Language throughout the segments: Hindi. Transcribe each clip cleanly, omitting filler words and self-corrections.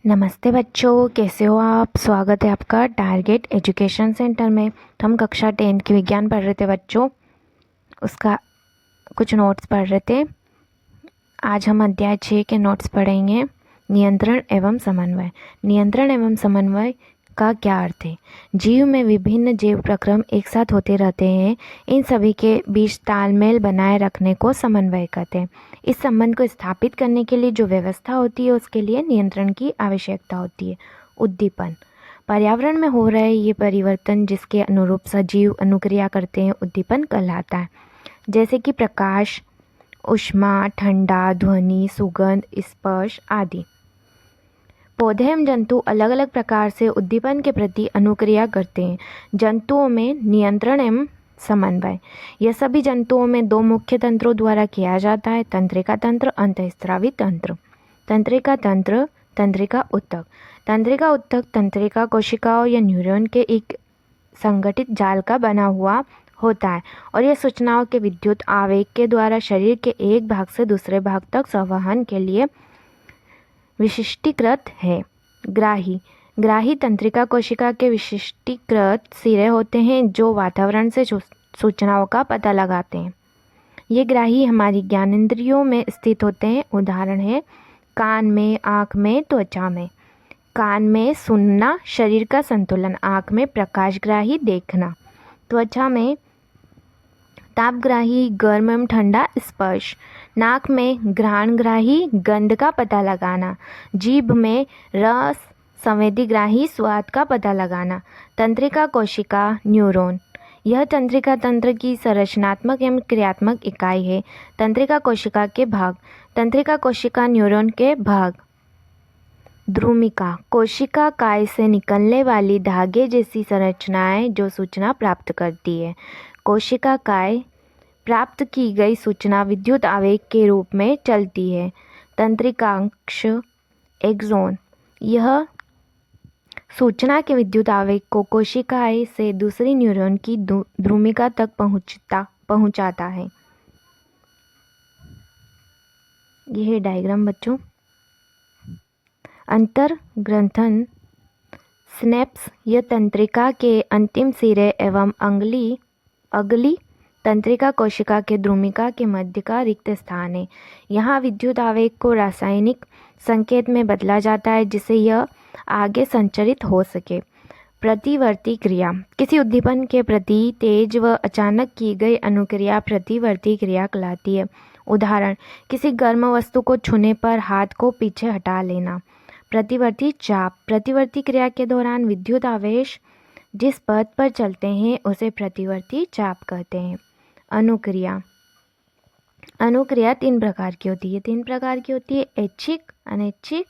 नमस्ते बच्चों, कैसे हो आप। स्वागत है आपका टारगेट एजुकेशन सेंटर में। तो हम कक्षा 10 की विज्ञान पढ़ रहे थे बच्चों, उसका कुछ नोट्स पढ़ रहे थे। आज हम अध्याय 6 के नोट्स पढ़ेंगे। नियंत्रण एवं समन्वय। नियंत्रण एवं समन्वय का क्या अर्थ है। जीव में विभिन्न जैव प्रक्रम एक साथ होते रहते हैं। इन सभी के बीच तालमेल बनाए रखने को समन्वय कहते हैं। इस संबंध को स्थापित करने के लिए जो व्यवस्था होती है उसके लिए नियंत्रण की आवश्यकता होती है। उद्दीपन। पर्यावरण में हो रहे ये परिवर्तन जिसके अनुरूप सजीव अनुक्रिया करते हैं उद्दीपन कहलाता है। जैसे कि प्रकाश, ऊष्मा, ठंडा, ध्वनि, सुगंध, स्पर्श आदि। पौधे एवं जंतु अलग अलग प्रकार से उद्दीपन के प्रति अनुक्रिया करते हैं। जंतुओं में नियंत्रण एवं समन्वय। यह सभी जंतुओं में दो मुख्य तंत्रों द्वारा किया जाता है। तंत्रिका तंत्र, अंतःस्रावी तंत्र। तंत्रिका तंत्र, तंत्रिका ऊतक। तंत्रिका ऊतक तंत्रिका कोशिकाओं या न्यूरॉन के एक संगठित जाल का बना हुआ होता है और यह सूचनाओं के विद्युत आवेग के द्वारा शरीर के एक भाग से दूसरे भाग तक संवहन के लिए विशिष्टीकृत है। ग्राही। ग्राही तंत्रिका कोशिका के विशिष्टीकृत सिरे होते हैं जो वातावरण से सूचनाओं का पता लगाते हैं। ये ग्राही हमारी ज्ञानेंद्रियों में स्थित होते हैं। उदाहरण है कान में, आँख में, त्वचा में। कान में सुनना, शरीर का संतुलन। आँख में प्रकाशग्राही, देखना। त्वचा में तापग्राही, गर्म एवं ठंडा, स्पर्श। नाक में घ्राणग्राही, गंध का पता लगाना। जीभ में रस संवेदीग्राही, स्वाद का पता लगाना। तंत्रिका कोशिका, न्यूरॉन। यह तंत्रिका तंत्र की संरचनात्मक एवं क्रियात्मक इकाई है। तंत्रिका कोशिका के भाग। तंत्रिका कोशिका न्यूरॉन के भाग। ध्रुमिका। कोशिका काय से निकलने वाली धागे जैसी संरचनाएं जो सूचना प्राप्त करती है। कोशिका काय प्राप्त की गई सूचना विद्युत आवेग के रूप में चलती है। तंत्रिकांश, एक्सोन। यह सूचना के विद्युत आवेग को कोशिकाएं से दूसरी न्यूरॉन की ध्रुमिका तक पहुंचाता है। यह है डायग्राम बच्चों। अंतर ग्रंथन स्नेप्स। यह तंत्रिका के अंतिम सिरे एवं अगली तंत्रिका कोशिका के ध्रुमिका के मध्य का रिक्त स्थान है। यहाँ विद्युत आवेग को रासायनिक संकेत में बदला जाता है जिससे यह आगे संचरित हो सके। प्रतिवर्ती क्रिया। किसी उद्दीपन के प्रति तेज व अचानक की गई अनुक्रिया प्रतिवर्ती क्रिया कहलाती है। उदाहरण, किसी गर्म वस्तु को छूने पर हाथ को पीछे हटा लेना। प्रतिवर्ती चाप। प्रतिवर्ती क्रिया के दौरान विद्युत आवेश जिस पथ पर चलते हैं उसे प्रतिवर्ती चाप कहते हैं। अनुक्रिया। अनुक्रिया 3 प्रकार की होती है। 3 प्रकार की होती है, ऐच्छिक, अनैच्छिक।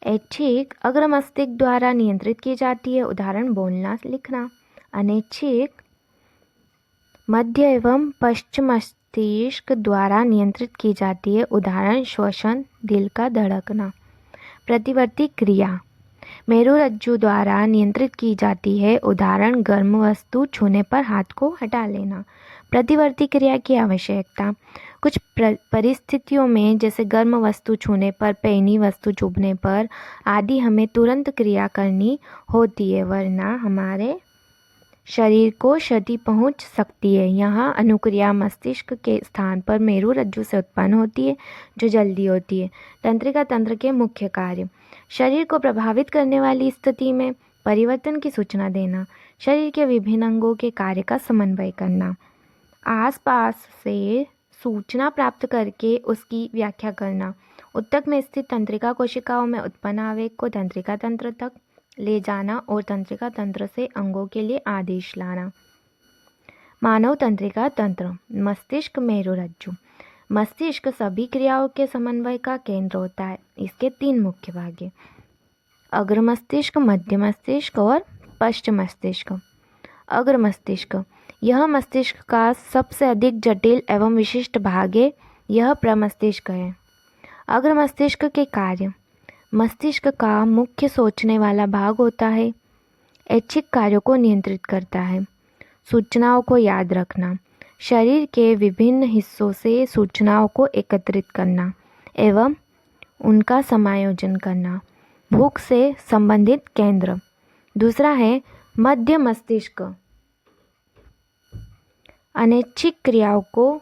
ऐच्छिक अग्र मस्तिष्क द्वारा नियंत्रित की जाती है। उदाहरण, बोलना, लिखना। अनैच्छिक मध्य एवं पश्चिम मस्तिष्क द्वारा नियंत्रित की जाती है। उदाहरण, श्वसन, दिल का धड़कना। प्रतिवर्ती क्रिया मेरुरज्जु द्वारा नियंत्रित की जाती है। उदाहरण, गर्म वस्तु छूने पर हाथ को हटा लेना। प्रतिवर्ती क्रिया की आवश्यकता। कुछ परिस्थितियों में जैसे गर्म वस्तु छूने पर, पैनी वस्तु चुभने पर आदि हमें तुरंत क्रिया करनी होती है वरना हमारे शरीर को क्षति पहुंच सकती है। यहाँ अनुक्रिया मस्तिष्क के स्थान पर मेरुरज्जु से उत्पन्न होती है जो जल्दी होती है। तंत्रिका तंत्र के मुख्य कार्य। शरीर को प्रभावित करने वाली स्थिति में परिवर्तन की सूचना देना। शरीर के विभिन्न अंगों के कार्य का समन्वय करना। आसपास से सूचना प्राप्त करके उसकी व्याख्या करना। ऊतक में स्थित तंत्रिका कोशिकाओं में उत्पन्न आवेग को तंत्रिका तंत्र तक ले जाना और तंत्रिका तंत्र से अंगों के लिए आदेश लाना। मानव तंत्रिका तंत्र। मस्तिष्क, मेरुरज्जु। मस्तिष्क सभी क्रियाओं के समन्वय का केंद्र होता है। इसके 3 मुख्य भाग हैं, अग्र मस्तिष्क, मध्य मस्तिष्क और पश्चिम मस्तिष्क। अग्र मस्तिष्क यह मस्तिष्क का सबसे अधिक जटिल एवं विशिष्ट भाग है। यह प्रमस्तिष्क है। अग्र मस्तिष्क के कार्य। मस्तिष्क का मुख्य सोचने वाला भाग होता है। ऐच्छिक कार्यों को नियंत्रित करता है। सूचनाओं को याद रखना। शरीर के विभिन्न हिस्सों से सूचनाओं को एकत्रित करना एवं उनका समायोजन करना। भूख से संबंधित केंद्र। दूसरा है मध्य मस्तिष्क, अनैच्छिक क्रियाओं को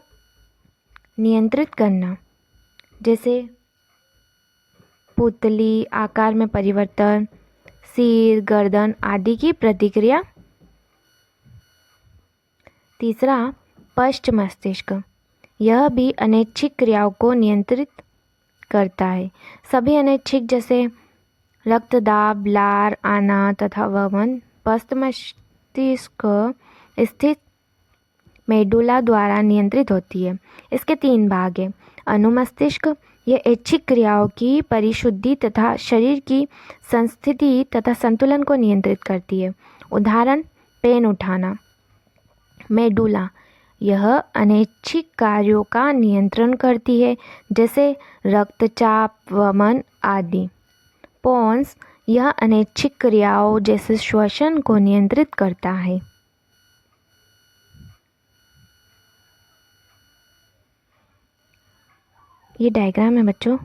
नियंत्रित करना, जैसे पुतली, आकार में परिवर्तन, सिर, गर्दन आदि की प्रतिक्रिया। तीसरा पश्च मस्तिष्क, यह भी अनैच्छिक क्रियाओं को नियंत्रित करता है। सभी अनैच्छिक जैसे रक्तदाब, लार आना तथा वमन पश्च मस्तिष्क स्थित मेडुला द्वारा नियंत्रित होती है। इसके 3 भाग हैं। अनुमस्तिष्क, यह ऐच्छिक क्रियाओं की परिशुद्धि तथा शरीर की संस्थिति तथा संतुलन को नियंत्रित करती है। उदाहरण, पेन उठाना। मेडुला, यह अनैच्छिक कार्यों का नियंत्रण करती है, जैसे रक्तचाप, वमन आदि। पोन्स, यह अनैच्छिक क्रियाओं जैसे श्वसन को नियंत्रित करता है। ये डायग्राम है बच्चों।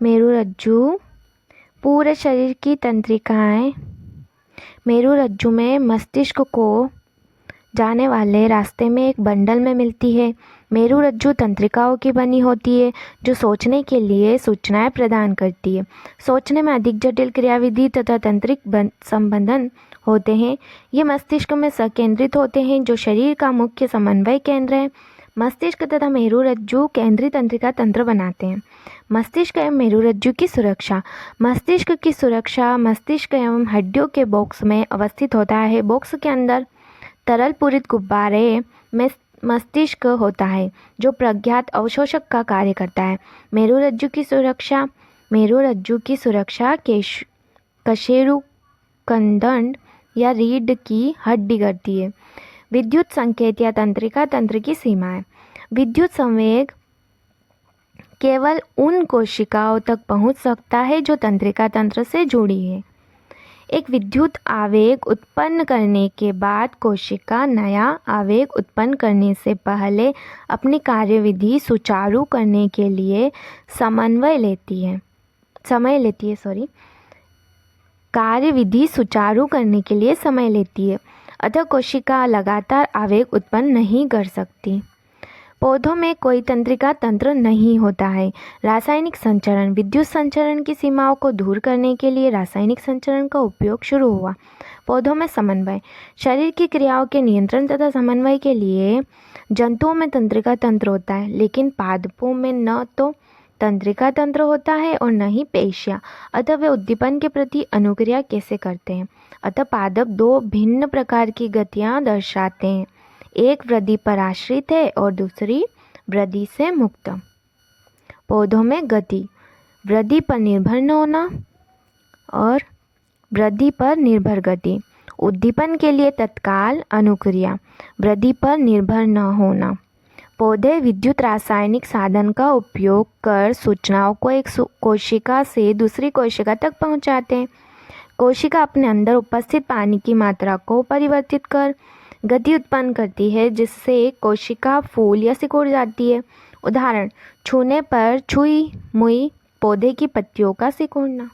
मेरुरज्जु, पूरे शरीर की तंत्रिकाएं। मेरुरज्जु में मस्तिष्क को जाने वाले रास्ते में एक बंडल में मिलती है। मेरुरज्जु तंत्रिकाओं की बनी होती है जो सोचने के लिए सूचनाएं प्रदान करती है। सोचने में अधिक जटिल क्रियाविधि तथा तंत्रिक संबंधन होते हैं। ये मस्तिष्क में संकेंद्रित होते हैं जो शरीर का मुख्य समन्वय केंद्र है। मस्तिष्क तथा मेरुरज्जु केंद्रीय तंत्रिका तंत्र बनाते हैं। मस्तिष्क एवं मेरुरज्जु की सुरक्षा। मस्तिष्क की सुरक्षा मस्तिष्क एवं हड्डियों के बॉक्स में अवस्थित होता है। बॉक्स के अंदर तरल पूरित गुब्बारे में मस्तिष्क होता है जो प्रज्ञात अवशोषक का कार्य करता है। मेरुरज्जु की सुरक्षा कशेरुकंदंड या रीढ़ की हड्डी करती है। विद्युत संकेत या तंत्रिका तंत्र की सीमाएं। विद्युत संवेग केवल उन कोशिकाओं तक पहुंच सकता है जो तंत्रिका तंत्र से जुड़ी है। एक विद्युत आवेग उत्पन्न करने के बाद कोशिका नया आवेग उत्पन्न करने से पहले अपनी कार्यविधि सुचारू करने के लिए समय लेती है। कार्यविधि सुचारू करने के लिए समय लेती है, अतः कोशिका लगातार आवेग उत्पन्न नहीं कर सकती। पौधों में कोई तंत्रिका तंत्र नहीं होता है। रासायनिक संचरण। विद्युत संचरण की सीमाओं को दूर करने के लिए रासायनिक संचरण का उपयोग शुरू हुआ। पौधों में समन्वय। शरीर की क्रियाओं के नियंत्रण तथा समन्वय के लिए जंतुओं में तंत्रिका तंत्र होता है, लेकिन पादपों में न तो तंत्रिका तंत्र होता है और न ही पेशियां, अतः वे उद्दीपन के प्रति अनुक्रिया कैसे करते हैं। अतः पादप 2 भिन्न प्रकार की गतियां दर्शाते हैं, एक वृद्धि पर आश्रित है और दूसरी वृद्धि से मुक्त। पौधों में गति, वृद्धि पर निर्भर न होना और वृद्धि पर निर्भर गति। उद्दीपन के लिए तत्काल अनुक्रिया, वृद्धि पर निर्भर न होना। पौधे विद्युत रासायनिक साधन का उपयोग कर सूचनाओं को एक कोशिका से दूसरी कोशिका तक पहुंचाते हैं। कोशिका अपने अंदर उपस्थित पानी की मात्रा को परिवर्तित कर गति उत्पन्न करती है, जिससे कोशिका फूल या सिकुड़ जाती है। उदाहरण, छूने पर छुई मुई पौधे की पत्तियों का सिकुड़ना।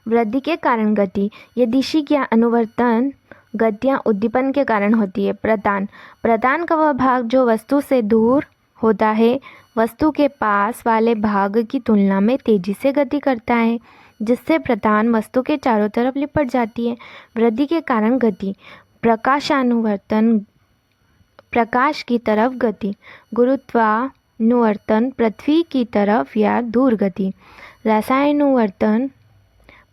वृद्धि के कारण गति। यदिशिक या अनुवर्तन गतियाँ उद्दीपन के कारण होती है। प्रतान का वह भाग जो वस्तु से दूर होता है वस्तु के पास वाले भाग की तुलना में तेजी से गति करता है, जिससे प्रतान वस्तु के चारों तरफ लिपट जाती है। वृद्धि के कारण गति। प्रकाशानुवर्तन, प्रकाश की तरफ गति। गुरुत्वानुवर्तन, पृथ्वी की तरफ या दूर गति। रसायनुवर्तन,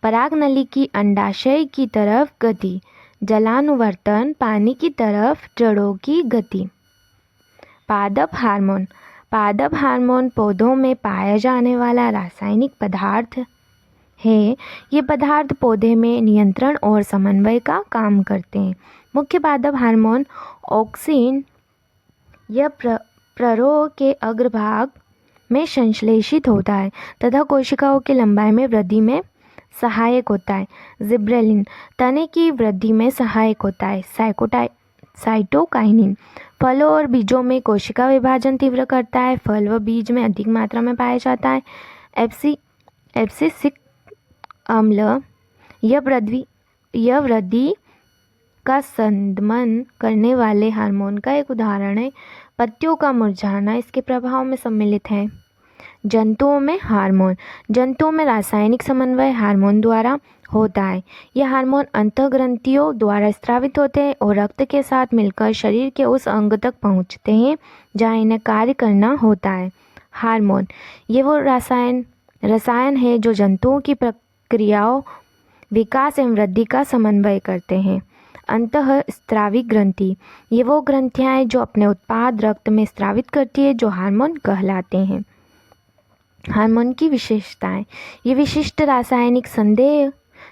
परागनली की अंडाशय की तरफ गति। जलानुवर्तन, पानी की तरफ जड़ों की गति। पादप हार्मोन। पादप हार्मोन पौधों में पाया जाने वाला रासायनिक पदार्थ है। ये पदार्थ पौधे में नियंत्रण और समन्वय का काम करते हैं। मुख्य पादप हार्मोन ऑक्सिन, यह प्ररोह के अग्रभाग में संश्लेषित होता है तथा कोशिकाओं की लंबाई में वृद्धि में सहायक होता है। जिब्रेलिन तने की वृद्धि में सहायक होता है। साइटोकाइनिन फलों और बीजों में कोशिका विभाजन तीव्र करता है। फल व बीज में अधिक मात्रा में पाया जाता है। एब्सिसिक अम्ल यह वृद्धि का संदमन करने वाले हार्मोन का एक उदाहरण है। पत्तियों का मुरझाना इसके प्रभाव में सम्मिलित है। जंतुओं में रासायनिक समन्वय हार्मोन द्वारा होता है। यह हार्मोन अंतःग्रंथियों द्वारा स्रावित होते हैं और रक्त के साथ मिलकर शरीर के उस अंग तक पहुंचते हैं जहां इन्हें कार्य करना होता है। हार्मोन ये वो रसायन है जो जंतुओं की प्रक्रियाओं, विकास एवं वृद्धि का समन्वय करते हैं। अंतःस्रावी ग्रंथि ये वो ग्रंथियाँ हैं जो अपने उत्पाद रक्त में स्रावित करती है, जो हार्मोन कहलाते हैं। हार्मोन की विशेषताएं, ये विशिष्ट रासायनिक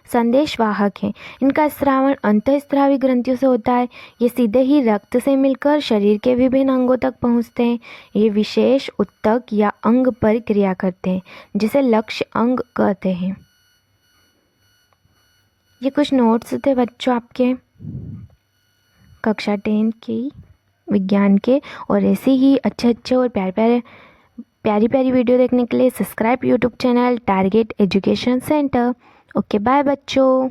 संदेशवाहक हैं। इनका स्रावण अंतःस्रावी ग्रंथियों से होता है। ये सीधे ही रक्त से मिलकर शरीर के विभिन्न अंगों तक पहुंचते हैं। ये विशेष ऊतक या अंग पर क्रिया करते हैं, जिसे लक्ष्य अंग कहते हैं। ये कुछ नोट्स थे बच्चों आपके कक्षा 10 की विज्ञान के, और ऐसे ही अच्छे और प्यारी वीडियो देखने के लिए subscribe YouTube channel Target Education Centre. Okay bye बच्चों।